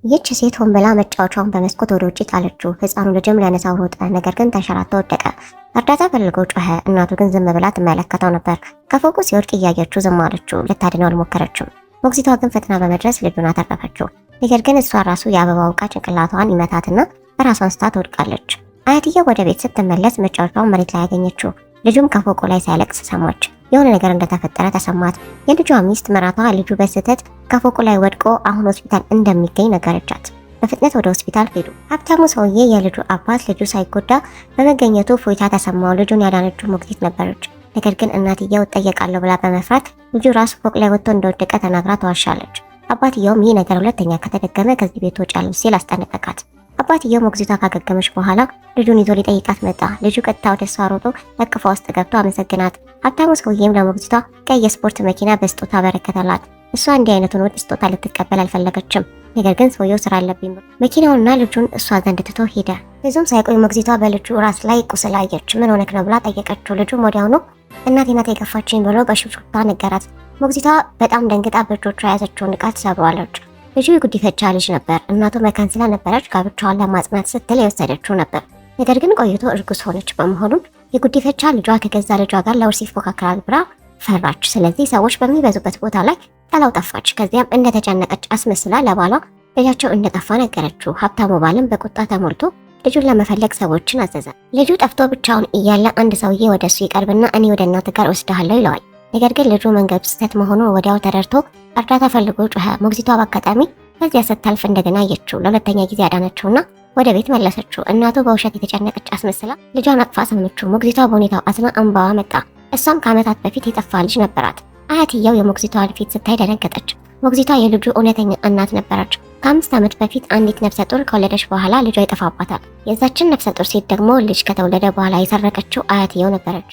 ይህች ሴት ሆን ብላ መጫወቻውን በመስኮት ወደ ውጭ ጣለችው። ህፃኑ ልጅም ሊያነሳው ሮጠ፣ ነገር ግን ተንሸራቶ ወደቀ። እርዳታ ፈልጎ ጮኸ። እናቱ ግን ዝም ብላ ትመለከተው ነበር። ከፎቁ ሲወድቅ እያየችው ዝም አለችው። ልታድነው አልሞከረችም። ሞግዚቷ ግን ፈጥና በመድረስ ልጁን አተረፈችው። ነገር ግን እሷ ራሱ የአበባው ዕቃ ጭንቅላቷን ይመታትና ራሷን ስታ ትወድቃለች። አያትየው ወደ ቤት ስትመለስ መጫወቻውን መሬት ላይ ያገኘችው። ልጁም ከፎቁ ላይ ሲያለቅስ ሰማች። የሆነ ነገር እንደተፈጠረ ተሰማት። የልጇ ሚስት መራቷ ልጁ በስህተት ከፎቁ ላይ ወድቆ አሁን ሆስፒታል እንደሚገኝ ነገረቻት። በፍጥነት ወደ ሆስፒታል ሄዱ። ሀብታሙ ሰውዬ የልጁ አባት ልጁ ሳይጎዳ በመገኘቱ ፎይታ ተሰማው። ልጁን ያዳነችው ሞግዚት ነበረች። ነገር ግን እናትየው እጠየቃለሁ ብላ በመፍራት ልጁ ራሱ ፎቅ ላይ ወጥቶ እንደወደቀ ተናግራ ተዋሻለች። አባትየውም ይህ ነገር ሁለተኛ ከተደገመ ከዚህ ቤት ትወጫለሽ ሲል አስጠነቀቃት። አባትየው ሞግዚቷ ካገገመች በኋላ ልጁን ይዞ ሊጠይቃት መጣ። ልጁ ቀጥታ ወደ እሷ ሮጦ እቅፏ ውስጥ ገብቶ አመሰግናት። ሀብታሙ ሰውዬም ለሞግዚቷ ቀይ የስፖርት መኪና በስጦታ በረከተላት። እሷ እንዲህ አይነቱን ውድ ስጦታ ልትቀበል አልፈለገችም። ነገር ግን ሰውየው ስራ አለብኝ ብሎ መኪናውና ልጁን እሷ ዘንድ ትቶ ሄደ። ብዙም ሳይቆይ ሞግዚቷ በልጁ ራስ ላይ ቁስል አየች። ምን ሆነክ ነው ብላ ጠየቀችው። ልጁም ወዲያውኑ እናቴ ናት የገፋችኝ ብሎ በሹክሹክታ ነገራት። ሞግዚቷ በጣም ደንግጣ በእጆቿ የያዘችውን ዕቃ ትሰብረዋለች። ልጁ የጉዲፈቻ ልጅ ነበር። እናቱ መካን ስለነበረች ጋብቻዋን ለማጽናት ስትል የወሰደችው ነበር። ነገር ግን ቆይቶ እርጉዝ ሆነች። በመሆኑም የጉዲፈቻ ልጇ ከገዛ ልጇ ጋር ለውርስ ይፎካከራል ብላ ፈራች። ስለዚህ ሰዎች በሚበዙበት ቦታ ላይ ጥላው ጠፋች። ከዚያም እንደተጨነቀች አስመስላ ለባሏ ልጃቸው እንደጠፋ ነገረችው። ሀብታሙ ባልም በቁጣ ተሞልቶ ልጁን ለመፈለግ ሰዎችን አዘዘ። ልጁ ጠፍቶ ብቻውን እያለ አንድ ሰውዬ ወደሱ ይቀርብና እኔ ወደ እናት ጋር ወስድሃለሁ ይለዋል። ነገር ግን ልጁ መንገድ ስህተት መሆኑን ወዲያው ተረድቶ እርዳታ ፈልጎ ጮኸ። ሞግዚቷ በአጋጣሚ ከዚያ ስታልፍ እንደገና አየችው። ለሁለተኛ ጊዜ አዳነችውና ወደ ቤት መለሰችው። እናቱ በውሸት የተጨነቀች አስመስላ ልጇን አቅፋ ሰመችው። ሞግዚቷ በሁኔታው አዝና እንባዋ መጣ። እሷም ከዓመታት በፊት የጠፋ ልጅ ነበራት። አያትየው የሞግዚቷን ፊት ስታይ ደነገጠች። ሞግዚቷ የልጁ እውነተኛ እናት ነበረች። ከ5 ዓመት በፊት አንዲት ነፍሰ ጡር ከወለደች በኋላ ልጇ ይጠፋባታል። የዛችን ነፍሰ ጡር ሴት ደግሞ ልጅ ከተወለደ በኋላ የሰረቀችው አያትየው ነበረች።